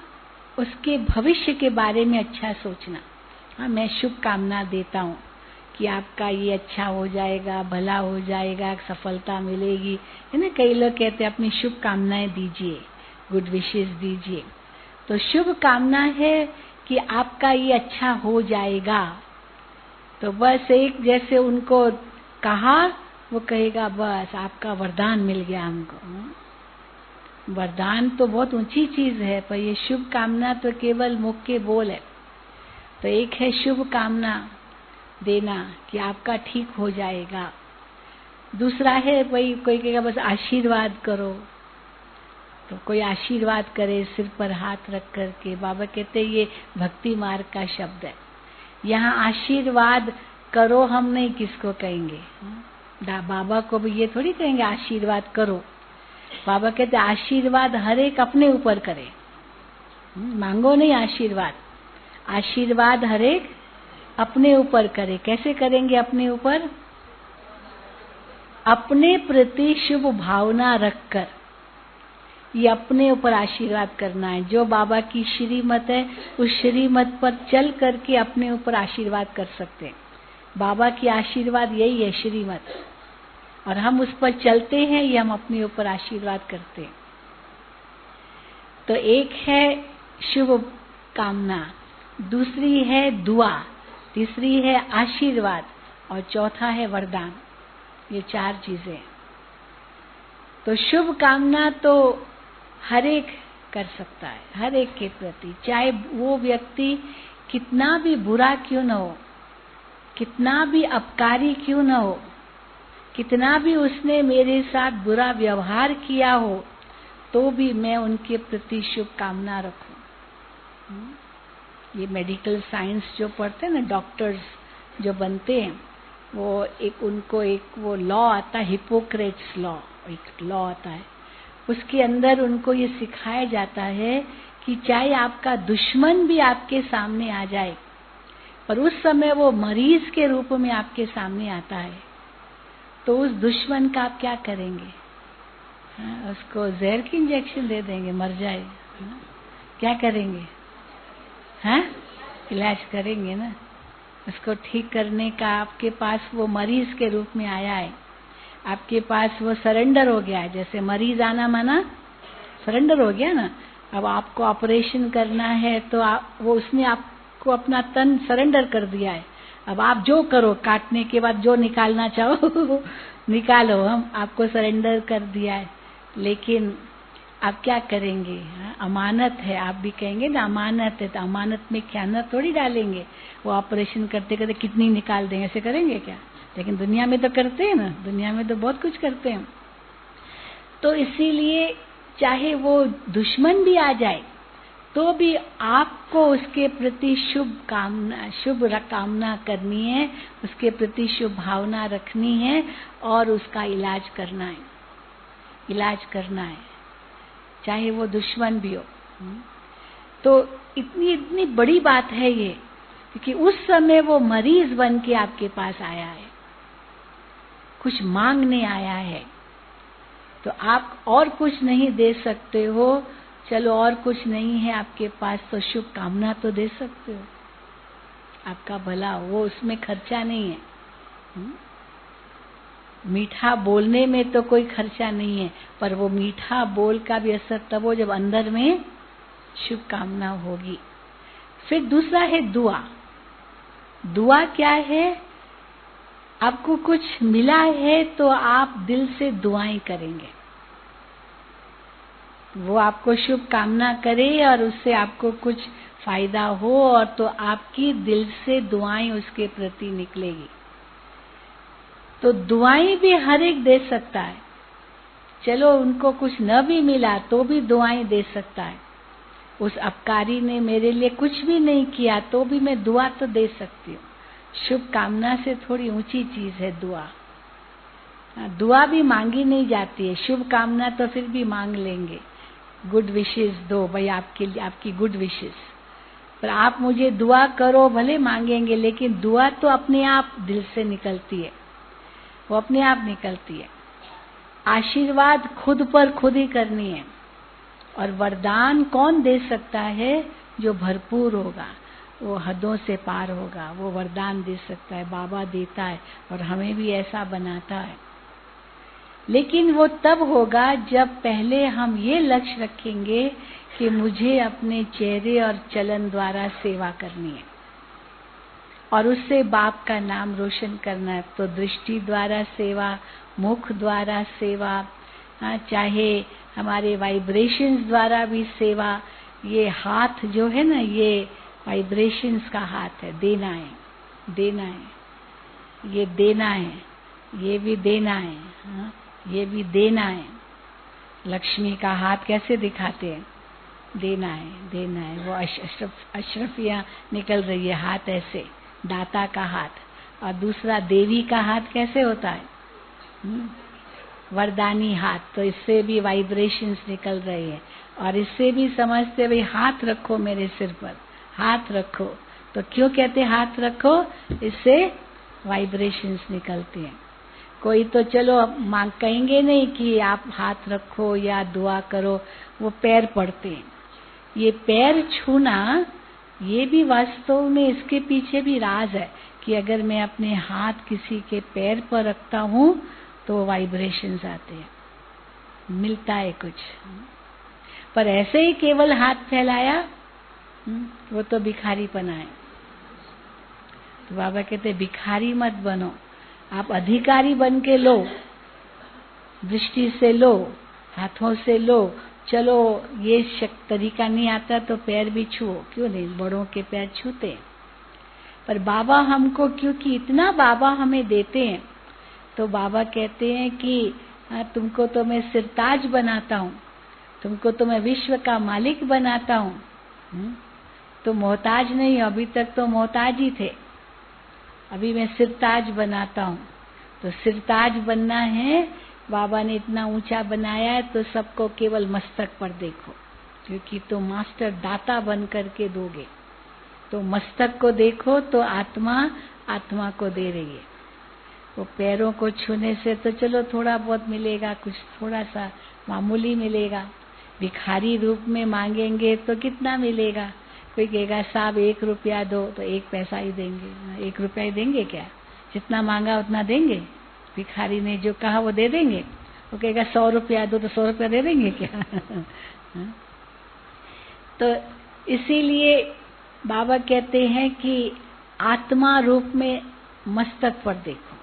उसके भविष्य के बारे में अच्छा सोचना। हाँ, मैं शुभ कामना देता हूँ कि आपका ये अच्छा हो जाएगा, भला हो जाएगा, सफलता मिलेगी, है ना। कई लोग कहते हैं अपनी शुभ कामनाएं दीजिए, गुड विशेस दीजिए। तो शुभ कामना है कि आपका ये अच्छा हो जाएगा। तो बस एक जैसे उनको कहा, वो कहेगा बस आपका वरदान मिल गया हमको। वरदान तो बहुत ऊंची चीज है, पर ये शुभ कामना तो केवल मुख के बोल है। तो एक है शुभ कामना देना कि आपका ठीक हो जाएगा। दूसरा है वही कोई कहेगा बस आशीर्वाद करो, तो कोई आशीर्वाद करे सिर पर हाथ रख करके। बाबा कहते ये भक्ति मार्ग का शब्द है। यहाँ आशीर्वाद करो हम नहीं किसको कहेंगे, बाबा को भी ये थोड़ी कहेंगे आशीर्वाद करो। बाबा कहते आशीर्वाद हर एक अपने ऊपर करे, मांगो नहीं आशीर्वाद। आशीर्वाद हर एक अपने ऊपर करे। कैसे करेंगे अपने ऊपर? अपने प्रति शुभ भावना रखकर, ये अपने ऊपर आशीर्वाद करना है। जो बाबा की श्रीमत है, उस श्रीमत पर चल करके अपने ऊपर आशीर्वाद कर सकते हैं। बाबा की आशीर्वाद यही है श्रीमत, और हम उस पर चलते हैं, ये हम अपने ऊपर आशीर्वाद करते हैं। तो एक है शुभ कामना, दूसरी है दुआ, तीसरी है आशीर्वाद, और चौथा है वरदान। ये 4 चीजें। तो शुभ कामना तो हर एक कर सकता है, हर एक के प्रति, चाहे वो व्यक्ति कितना भी बुरा क्यों न हो, कितना भी अपकारी क्यों न हो, कितना भी उसने मेरे साथ बुरा व्यवहार किया हो, तो भी मैं उनके प्रति शुभ कामना रखूं। ये मेडिकल साइंस जो पढ़ते हैं ना, डॉक्टर्स जो बनते हैं, वो उनको एक वो लॉ आता है, हिपोक्रेट्स लॉ, एक लॉ आता है। उसके अंदर उनको ये सिखाया जाता है कि चाहे आपका दुश्मन भी आपके सामने आ जाए, पर उस समय वो मरीज के रूप में आपके सामने आता है, तो उस दुश्मन का आप क्या करेंगे? हाँ, उसको जहर की इंजेक्शन दे देंगे, मर जाए। हाँ, क्या करेंगे? हाँ, इलाज करेंगे ना। उसको ठीक करने का आपके पास वो मरीज के रूप में आया है, आपके पास वो सरेंडर हो गया है। जैसे मरीज आना माना सरेंडर हो गया ना। अब आपको ऑपरेशन करना है तो वो उसने आपको अपना तन सरेंडर कर दिया है। अब आप जो करो, काटने के बाद जो निकालना चाहो निकालो, हम आपको सरेंडर कर दिया है। लेकिन आप क्या करेंगे? अमानत है, आप भी कहेंगे ना अमानत है, तो अमानत में ख्यानत थोड़ी डालेंगे। वो ऑपरेशन करते करते कितनी निकाल देंगे, ऐसे करेंगे क्या? लेकिन दुनिया में तो करते हैं ना, दुनिया में तो बहुत कुछ करते हैं। तो इसीलिए चाहे वो दुश्मन भी आ जाए, तो भी आपको उसके प्रति शुभ कामना करनी है, उसके प्रति शुभ भावना रखनी है, और उसका इलाज करना है, इलाज करना है, चाहे वो दुश्मन भी हो। तो इतनी बड़ी बात है ये, क्योंकि उस समय वो मरीज बन के आपके पास आया है, कुछ मांगने आया है। तो आप और कुछ नहीं दे सकते हो, चलो और कुछ नहीं है आपके पास, तो शुभ कामना तो दे सकते हो, आपका भला हो, वो उसमें खर्चा नहीं है। मीठा बोलने में तो कोई खर्चा नहीं है, पर वो मीठा बोल का भी असर तब हो जब अंदर में शुभकामना होगी। फिर दूसरा है दुआ। दुआ क्या है? आपको कुछ मिला है तो आप दिल से दुआएं करेंगे। वो आपको शुभकामना करे और उससे आपको कुछ फायदा हो और तो आपकी दिल से दुआएं उसके प्रति निकलेगी। तो दुआएं भी हर एक दे सकता है। चलो उनको कुछ न भी मिला तो भी दुआएं दे सकता है। उस अपकारी ने मेरे लिए कुछ भी नहीं किया तो भी मैं दुआ तो दे सकती हूँ। शुभकामना से थोड़ी ऊंची चीज है दुआ। दुआ भी मांगी नहीं जाती है, शुभकामना तो फिर भी मांग लेंगे। गुड विशेस दो भाई, आपके लिए आपकी गुड विशेस, पर आप मुझे दुआ करो भले मांगेंगे, लेकिन दुआ तो अपने आप दिल से निकलती है, वो अपने आप निकलती है। आशीर्वाद खुद पर खुद ही करनी है। और वरदान कौन दे सकता है? जो भरपूर होगा, वो हदों से पार होगा, वो वरदान दे सकता है। बाबा देता है और हमें भी ऐसा बनाता है। लेकिन वो तब होगा जब पहले हम ये लक्ष्य रखेंगे कि मुझे अपने चेहरे और चलन द्वारा सेवा करनी है और उससे बाप का नाम रोशन करना है। तो दृष्टि द्वारा सेवा, मुख द्वारा सेवा, चाहे हमारे वाइब्रेशंस द्वारा भी सेवा। ये हाथ जो है ना, ये वाइब्रेशंस का हाथ है। देना है, देना है, ये देना है, ये भी देना है, ये भी देना है। लक्ष्मी का हाथ कैसे दिखाते हैं? देना है, देना है। वो अशरफियाँ निकल रही है, हाथ ऐसे, दाता का हाथ। और दूसरा देवी का हाथ कैसे होता है? वरदानी हाथ। तो इससे भी वाइब्रेशंस निकल रही है और इससे भी समझते भाई हाथ रखो मेरे सिर पर, हाथ रखो। तो क्यों कहते हाथ रखो? इससे वाइब्रेशंस निकलती हैं। कोई तो चलो मांग कहेंगे नहीं कि आप हाथ रखो या दुआ करो, वो पैर पड़ते हैं। ये पैर छूना, ये भी वास्तव में इसके पीछे भी राज है कि अगर मैं अपने हाथ किसी के पैर पर रखता हूँ तो वाइब्रेशंस आते हैं, मिलता है कुछ। पर ऐसे ही केवल हाथ फैलाया, वो तो भिखारीपना है। तो बाबा कहते भिखारी मत बनो, आप अधिकारी बन के लो, दृष्टि से लो, हाथों से लो। चलो ये तरीका नहीं आता तो पैर भी छुओ, क्यों नहीं, बड़ों के पैर छूते। पर बाबा हमको, क्योंकि इतना बाबा हमें देते हैं, तो बाबा कहते हैं कि तुमको तो मैं सिरताज बनाता हूँ, तुमको तो मैं विश्व का मालिक बनाता हूँ। तो मोहताज नहीं, अभी तक तो मोहताज ही थे, अभी मैं सिरताज बनाता हूँ। तो सिरताज बनना है, बाबा ने इतना ऊंचा बनाया है, तो सबको केवल मस्तक पर देखो, क्योंकि तो मास्टर दाता बन करके दोगे। तो मस्तक को देखो तो आत्मा आत्मा को दे रही है। वो पैरों को छूने से तो चलो थोड़ा बहुत मिलेगा, कुछ थोड़ा सा मामूली मिलेगा। भिखारी रूप में मांगेंगे तो कितना मिलेगा? कोई कहेगा साहब 1 रुपया दो, तो 1 पैसा ही देंगे। 1 रुपया ही देंगे क्या? जितना मांगा उतना देंगे? भिखारी ने जो कहा वो दे देंगे? वो कहेगा 100 रुपया दो, तो 100 रुपया दे देंगे क्या? तो इसीलिए बाबा कहते हैं कि आत्मा रूप में मस्तक पर देखो,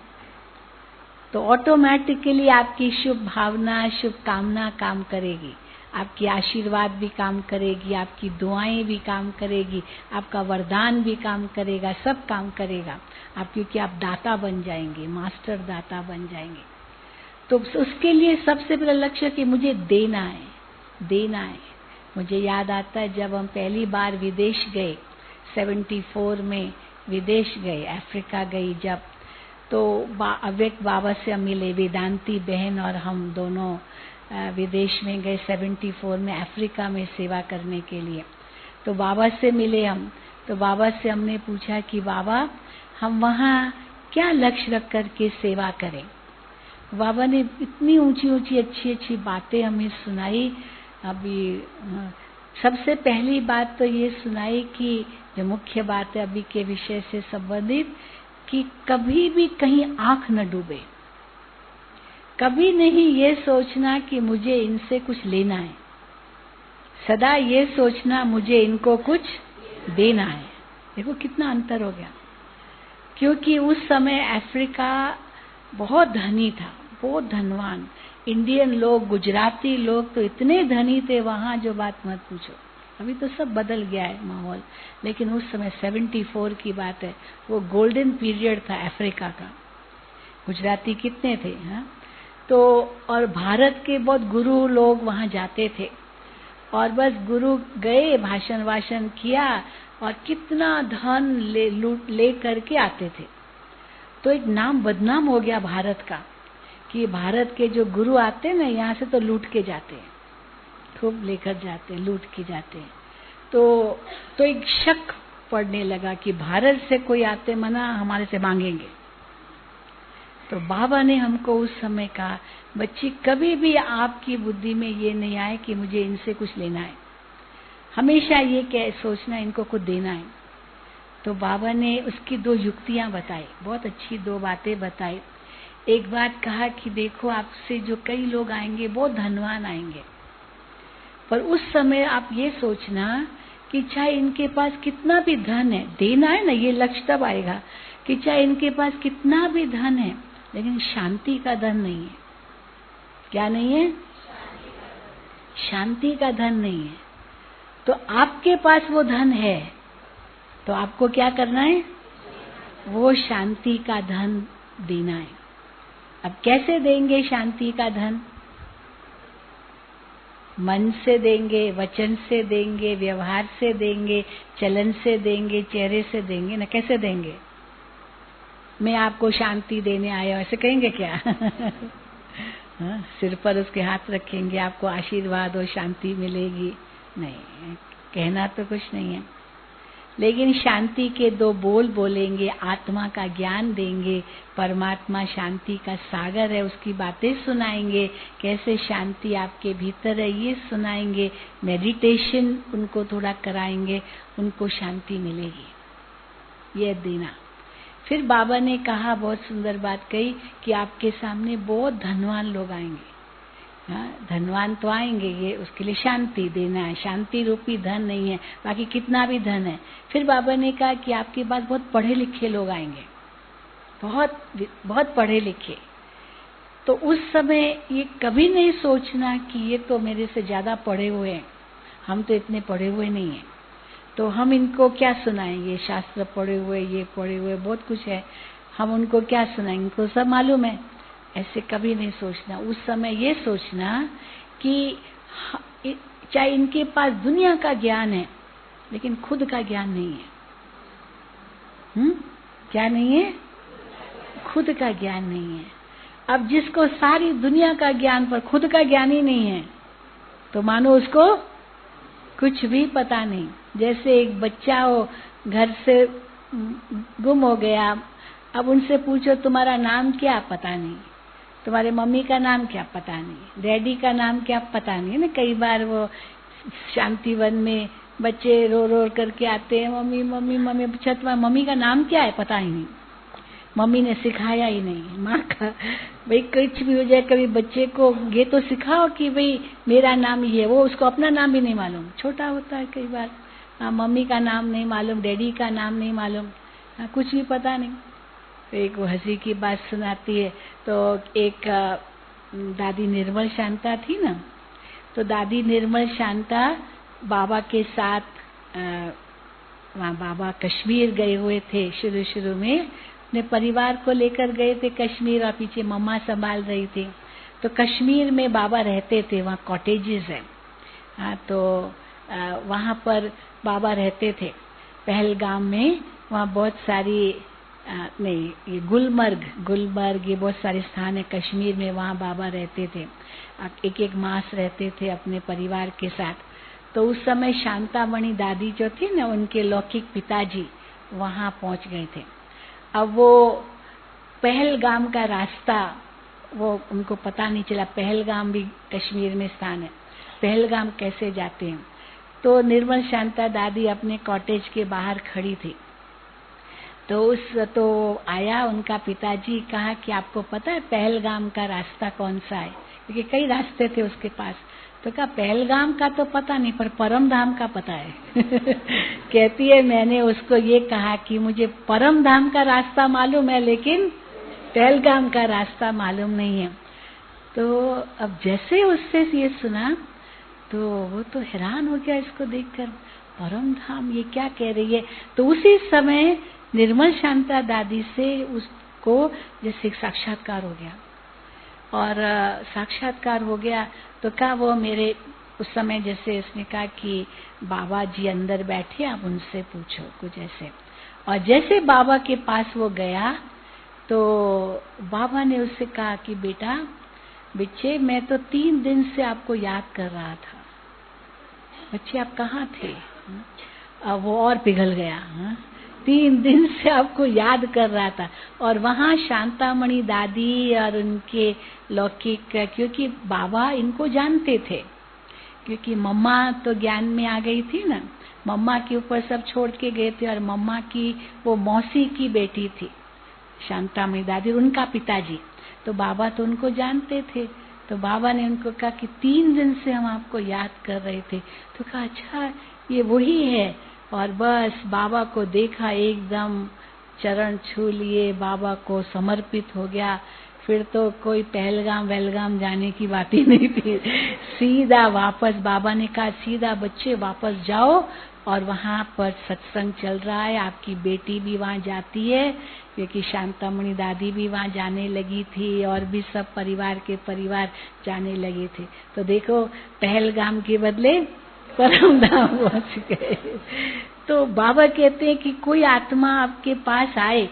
तो ऑटोमेटिकली आपकी शुभ भावना, शुभ कामना काम करेगी, आपकी आशीर्वाद भी काम करेगी, आपकी दुआएं भी काम करेगी, आपका वरदान भी काम करेगा, सब काम करेगा। आप, क्योंकि आप दाता बन जाएंगे, मास्टर दाता बन जाएंगे। तो उसके लिए सबसे पहला लक्ष्य कि मुझे देना है, देना है। मुझे याद आता है जब हम पहली बार विदेश गए, 74 में विदेश गए, अफ्रीका गई जब, तो अव्यक्त बाबा से हम मिले, वेदांती बहन और हम दोनों विदेश में गए 74 में, अफ्रीका में सेवा करने के लिए। तो बाबा से मिले हम, तो बाबा से हमने पूछा कि बाबा हम वहाँ क्या लक्ष्य रख करके सेवा करें। बाबा ने इतनी ऊंची ऊंची अच्छी अच्छी बातें हमें सुनाई। अभी सबसे पहली बात तो ये सुनाई कि जो मुख्य बात है अभी के विषय से संबंधित, कि कभी भी कहीं आंख न डूबे, कभी नहीं ये सोचना कि मुझे इनसे कुछ लेना है। सदा ये सोचना मुझे इनको कुछ देना है। देखो कितना अंतर हो गया, क्योंकि उस समय अफ्रीका बहुत धनी था, बहुत धनवान। इंडियन लोग, गुजराती लोग तो इतने धनी थे वहां, जो बात मत पूछो। अभी तो सब बदल गया है माहौल, लेकिन उस समय 74 की बात है, वो गोल्डन पीरियड था अफ्रीका का। गुजराती कितने थे, हाँ? तो और भारत के बहुत गुरु लोग वहां जाते थे, और बस गुरु गए, भाषण वाषण किया, और कितना धन ले करके आते थे। तो एक नाम बदनाम हो गया भारत का, कि भारत के जो गुरु आते हैं ना, यहाँ से तो लूट के जाते हैं, खूब लेकर जाते हैं, लूट के जाते हैं। तो एक शक पड़ने लगा कि भारत से कोई आते मना हमारे से मांगेंगे। तो बाबा ने हमको उस समय कहा, बच्ची कभी भी आपकी बुद्धि में ये नहीं आए कि मुझे इनसे कुछ लेना है, हमेशा ये क्या सोचना इनको कुछ देना है। तो बाबा ने उसकी 2 युक्तियां बताई, बहुत अच्छी 2 बातें बताई। एक बात कहा कि देखो, आपसे जो कई लोग आएंगे बहुत धनवान आएंगे, पर उस समय आप ये सोचना कि चाहे इनके पास कितना भी धन है, देना है ना, ये लक्ष्य तब आएगा कि चाहे इनके पास कितना भी धन है, लेकिन शांति का धन नहीं है। क्या नहीं है? शांति का धन नहीं है। तो आपके पास वो धन है, तो आपको क्या करना है? वो शांति का धन देना है। अब कैसे देंगे शांति का धन? मन से देंगे, वचन से देंगे, व्यवहार से देंगे, चलन से देंगे, चेहरे से देंगे ना? कैसे देंगे? मैं आपको शांति देने आया, ऐसे कहेंगे क्या? हाँ, सिर पर उसके हाथ रखेंगे, आपको आशीर्वाद और शांति मिलेगी? नहीं, कहना तो कुछ नहीं है, लेकिन शांति के 2 बोल बोलेंगे, आत्मा का ज्ञान देंगे, परमात्मा शांति का सागर है उसकी बातें सुनाएंगे, कैसे शांति आपके भीतर है ये सुनाएंगे, मेडिटेशन उनको थोड़ा कराएंगे, उनको शांति मिलेगी। ये देना। फिर बाबा ने कहा, बहुत सुंदर बात कही कि आपके सामने बहुत धनवान लोग आएंगे। हाँ, धनवान तो आएंगे, ये उसके लिए शांति देना है, शांति रूपी धन नहीं है, बाकी कितना भी धन है। फिर बाबा ने कहा कि आपके पास बहुत पढ़े लिखे लोग आएंगे, बहुत पढ़े लिखे। तो उस समय ये कभी नहीं सोचना कि ये तो मेरे से ज्यादा पढ़े हुए हैं, हम तो इतने पढ़े हुए नहीं हैं, तो हम इनको क्या सुनाएंगे? शास्त्र पढ़े हुए, ये पढ़े हुए, बहुत कुछ है, हम उनको क्या सुनाएंगे? इनको सब मालूम है। ऐसे कभी नहीं सोचना। उस समय ये सोचना कि चाहे इनके पास दुनिया का ज्ञान है, लेकिन खुद का ज्ञान नहीं है। क्या नहीं है? खुद का ज्ञान नहीं है। अब जिसको सारी दुनिया का ज्ञान पर खुद का ज्ञान ही नहीं है, तो मानो उसको कुछ भी पता नहीं। जैसे एक बच्चा हो, घर से गुम हो गया, अब उनसे पूछो तुम्हारा नाम क्या? पता नहीं। तुम्हारे मम्मी का नाम क्या? पता नहीं। डैडी का नाम क्या? पता नहीं। ना कई बार वो शांतिवन में बच्चे रो रो करके आते हैं, मम्मी मम्मी मम्मी। अच्छा तुम्हारी मम्मी का नाम क्या है? पता ही नहीं, मम्मी ने सिखाया ही नहीं। माँ का भाई कुछ भी हो जाए, कभी बच्चे को ये तो सिखाओ कि भाई मेरा नाम ये है, वो उसको अपना नाम भी नहीं मालूम। छोटा होता है कई बार, मम्मी का नाम नहीं मालूम, डैडी का नाम नहीं मालूम, कुछ भी पता नहीं। एक वो हंसी की बात सुनाती है। तो एक दादी निर्मल शांता थी ना, तो दादी निर्मल शांता बाबा के साथ वहाँ बाबा कश्मीर गए हुए थे। शुरू में अपने परिवार को लेकर गए थे कश्मीर, और पीछे मम्मा संभाल रही थी। तो कश्मीर में बाबा रहते थे, वहाँ कॉटेजेस है। तो वहाँ पर बाबा रहते थे पहलगाम में। वहाँ बहुत सारी नहीं, ये गुलमर्ग ये बहुत सारे स्थान है कश्मीर में, वहाँ बाबा रहते थे। एक एक मास रहते थे अपने परिवार के साथ। तो उस समय शांतामणि दादी जो थी ना, उनके लौकिक पिताजी वहाँ पहुँच गए थे। अब वो पहलगाम का रास्ता वो उनको पता नहीं चला। पहलगाम भी कश्मीर में स्थान है, पहलगाम कैसे जाते हैं। तो निर्मल शांता दादी अपने कॉटेज के बाहर खड़ी थी। तो आया उनका पिताजी, कहा कि आपको पता है पहलगाम का रास्ता कौन सा है? क्योंकि कई रास्ते थे उसके पास। तो कहा पहलगाम का तो पता नहीं पर परम धाम का पता है। कहती है मैंने उसको ये कहा कि मुझे परम धाम का रास्ता मालूम है लेकिन पहलगाम का रास्ता मालूम नहीं है। तो अब जैसे उससे ये सुना तो वो तो हैरान हो गया इसको देखकर, परम धाम ये क्या कह रही है। तो उसी समय निर्मल शांता दादी से उसको जैसे साक्षात्कार हो गया, और साक्षात्कार हो गया तो कहा वो मेरे उस समय जैसे उसने कहा कि बाबा जी अंदर बैठे आप उनसे पूछो कुछ ऐसे। और जैसे बाबा के पास वो गया तो बाबा ने उससे कहा कि बेटा बच्चे मैं तो 3 दिन से आपको याद कर रहा था, बच्चे आप कहाँ थे। अब वो और पिघल गया। 3 दिन से आपको याद कर रहा था। और वहाँ शांतामणि दादी और उनके लौकिक, क्योंकि बाबा इनको जानते थे, क्योंकि मम्मा तो ज्ञान में आ गई थी ना, मम्मा के ऊपर सब छोड़ के गए थे। और मम्मा की वो मौसी की बेटी थी शांतामणि दादी, उनका पिताजी, तो बाबा तो उनको जानते थे। तो बाबा ने उनको कहा कि 3 दिन से हम आपको याद कर रहे थे। तो कहा अच्छा ये वही है। और बस बाबा को देखा, एकदम चरण छू लिए, बाबा को समर्पित हो गया। फिर तो कोई पहलगाम वहलगाम जाने की बात ही नहीं थी, सीधा वापस। बाबा ने कहा सीधा बच्चे वापस जाओ, और वहाँ पर सत्संग चल रहा है, आपकी बेटी भी वहाँ जाती है, क्योंकि शांतामणि दादी भी वहाँ जाने लगी थी, और भी सब परिवार के परिवार जाने लगे थे। तो देखो पहलगाम के बदले परम धाम पहुंच गए। तो बाबा कहते हैं कि कोई आत्मा आपके पास आए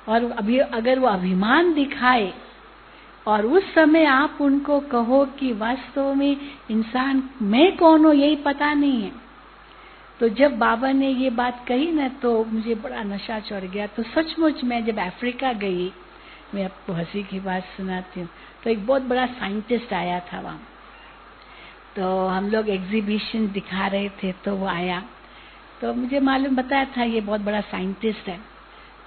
और अभी अगर वो अभिमान दिखाए और उस समय आप उनको कहो कि वास्तव में इंसान मैं कौन हूँ यही पता नहीं है। तो जब बाबा ने ये बात कही ना तो मुझे बड़ा नशा चढ़ गया। तो सचमुच मैं जब अफ्रीका गई, मैं आपको हंसी की बात सुनाती हूँ, तो एक बहुत बड़ा साइंटिस्ट आया था वहाँ। तो हम लोग एग्जीबिशन दिखा रहे थे, तो वो आया, तो मुझे मालूम बताया था ये बहुत बड़ा साइंटिस्ट है।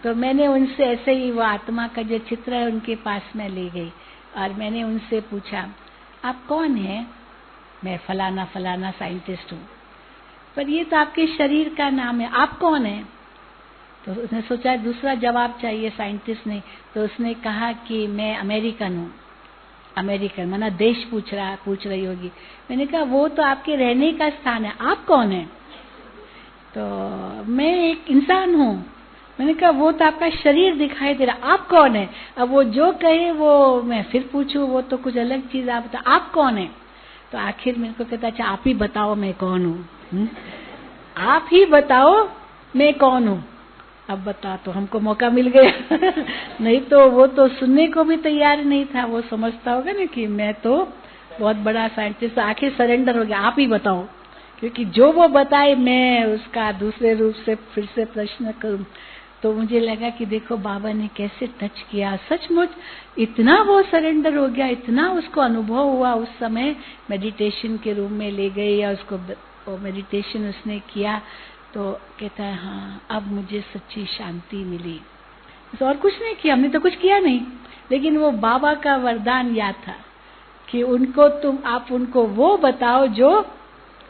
तो मैंने उनसे ऐसे ही वो आत्मा का जो चित्र है उनके पास में ले गई, और मैंने उनसे पूछा आप कौन हैं। मैं फलाना फलाना साइंटिस्ट हूँ। पर ये तो आपके शरीर का नाम है, आप कौन हैं। तो उसने सोचा दूसरा जवाब चाहिए साइंटिस्ट ने, तो उसने कहा कि मैं अमेरिकन हूँ। अमेरिकन माना देश पूछ रही होगी। मैंने कहा वो तो आपके रहने का स्थान है, आप कौन हैं। तो मैं एक इंसान हूँ। मैंने कहा वो तो आपका शरीर दिखाई दे रहा, आप कौन है। अब वो जो कहे वो मैं फिर पूछूं, वो तो कुछ अलग चीज, आप बता आप कौन है। तो आखिर मेरे को कहता अच्छा आप ही बताओ मैं कौन हूँ। आप ही बताओ मैं कौन हूँ। अब बता, तो हमको मौका मिल गया। नहीं तो वो तो सुनने को भी तैयार नहीं था। वो समझता होगा ना कि मैं तो बहुत बड़ा साइंटिस्ट। आखिर सरेंडर हो गया, आप ही बताओ, क्योंकि जो वो बताए मैं उसका दूसरे रूप से फिर से प्रश्न करूं। तो मुझे लगा कि देखो बाबा ने कैसे टच किया। सचमुच इतना वो सरेंडर हो गया, इतना उसको अनुभव हुआ। उस समय मेडिटेशन के रूम में ले गए या उसको मेडिटेशन उसने किया, तो कहता है हाँ अब मुझे सच्ची शांति मिली। तो और कुछ नहीं किया, हमने तो कुछ किया नहीं, लेकिन वो बाबा का वरदान याद था कि उनको आप उनको वो बताओ जो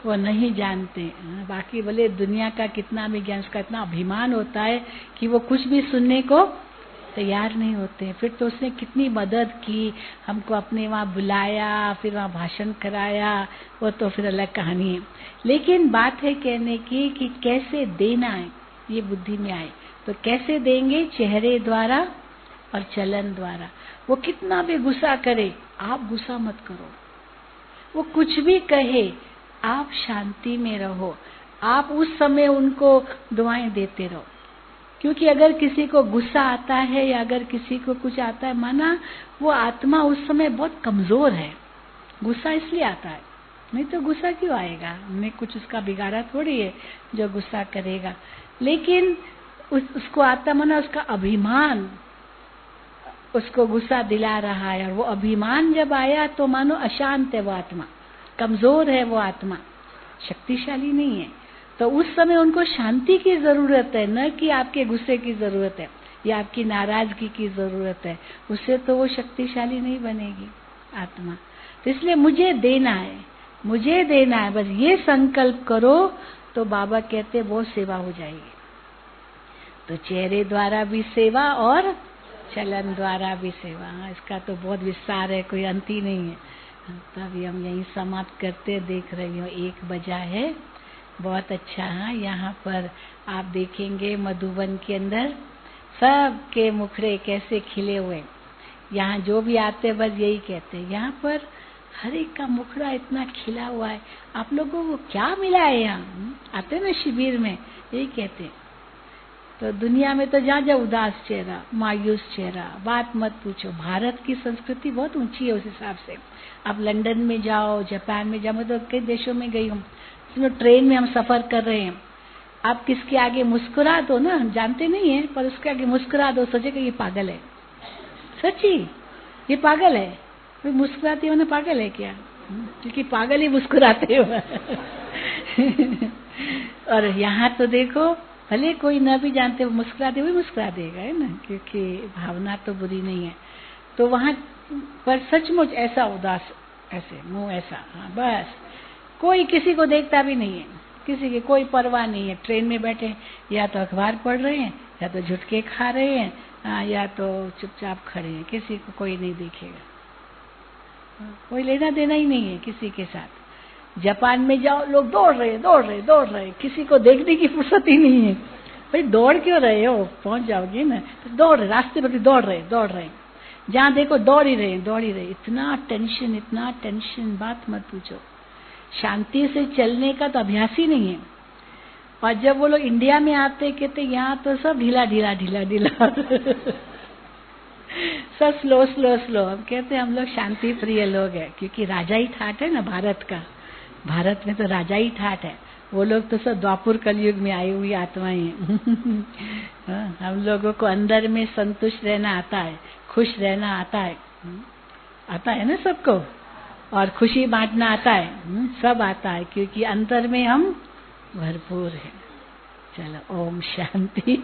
वो नहीं जानते। बाकी भले दुनिया का कितना भी ज्ञान, उसका इतना अभिमान होता है कि वो कुछ भी सुनने को तैयार नहीं होते। फिर तो उसने कितनी मदद की, हमको अपने वहाँ बुलाया, फिर वहाँ भाषण कराया, वो तो फिर अलग कहानी है। लेकिन बात है कहने की कि कैसे देना है ये बुद्धि में आए। तो कैसे देंगे, चेहरे द्वारा और चलन द्वारा। वो कितना भी गुस्सा करे आप गुस्सा मत करो, वो कुछ भी कहे आप शांति में रहो। आप उस समय उनको दुआएं देते रहो, क्योंकि अगर किसी को गुस्सा आता है या अगर किसी को कुछ आता है, माना वो आत्मा उस समय बहुत कमजोर है। गुस्सा इसलिए आता है, नहीं तो गुस्सा क्यों आएगा। हमने कुछ उसका बिगाड़ा थोड़ी है जो गुस्सा करेगा। लेकिन उसको आता माना उसका अभिमान उसको गुस्सा दिला रहा है, और वो अभिमान जब आया तो मानो अशांत है वो आत्मा, कमजोर है वो आत्मा, शक्तिशाली नहीं है। तो उस समय उनको शांति की जरूरत है, न कि आपके गुस्से की जरूरत है या आपकी नाराजगी की जरूरत है। उससे तो वो शक्तिशाली नहीं बनेगी आत्मा। तो इसलिए मुझे देना है, मुझे देना है, बस ये संकल्प करो तो बाबा कहते वो सेवा हो जाएगी। तो चेहरे द्वारा भी सेवा और चलन द्वारा भी सेवा। हाँ, इसका तो बहुत विस्तार है, कोई अंत ही नहीं है। तभी हम यहीं समाप्त करते। देख रही हूँ 1 बजा है, बहुत अच्छा। हाँ, यहाँ पर आप देखेंगे मधुबन के अंदर सबके मुखड़े कैसे खिले हुए। यहाँ जो भी आते बस यही कहते हैं, यहाँ पर हर एक का मुखड़ा इतना खिला हुआ है, आप लोगों को क्या मिला है यहाँ? आते ना शिविर में यही कहते हैं। तो दुनिया में तो जहाँ जहाँ उदास चेहरा, मायूस चेहरा, बात मत पूछो। भारत की संस्कृति बहुत ऊंची है उस हिसाब से। आप लंदन में जाओ, जापान में जाओ, मैं तो कई देशों में गई हूँ, इसमें ट्रेन में हम सफर कर रहे हैं, आप किसके आगे मुस्कुरा दो ना, हम जानते नहीं है पर उसके आगे मुस्कुरा दो, सोचेगा ये पागल है। सच्ची, ये पागल है। कोई मुस्कुराते हो ना, पागल है क्या? क्योंकि पागल ही मुस्कुराते हो। और यहाँ तो देखो, भले कोई न भी जानते वो मुस्कुराते हुए मुस्कुरा देगा, है ना, क्योंकि भावना तो बुरी नहीं है। तो वहाँ पर सचमुच ऐसा उदास, ऐसे मुंह ऐसा, हाँ बस, कोई किसी को देखता भी नहीं है, किसी की कोई परवाह नहीं है। ट्रेन में बैठे या तो अखबार पढ़ रहे हैं, या तो झुटके खा रहे हैं, या तो चुपचाप खड़े हैं, किसी को कोई नहीं देखेगा। कोई लेना देना ही नहीं है किसी के साथ। जापान में जाओ, लोग दौड़ रहे, किसी को देखने की फुर्सत ही नहीं है। भाई दौड़ क्यों रहे हो, पहुंच जाओगे ना। तो दौड़ रहे, रास्ते पर दौड़ रहे, जहाँ देखो दौड़ ही रहे। इतना टेंशन, बात मत पूछो। शांति से चलने का तो अभ्यास ही नहीं है। और जब वो लोग इंडिया में आते कहते यहाँ तो सब ढीला सब स्लो। हम कहते हम लोग शांति प्रिय लोग हैं, क्योंकि राजा ही ठाट है ना भारत का। भारत में तो राजा ही ठाट है, वो लोग तो सब द्वापर कलयुग में आई हुई आत्माएं हैं। हम लोगों को अंदर में संतुष्ट रहना आता है, खुश रहना आता है ना सबको, और खुशी बांटना आता है, सब आता है, क्योंकि अंदर में हम भरपूर हैं। चलो, ओम शांति।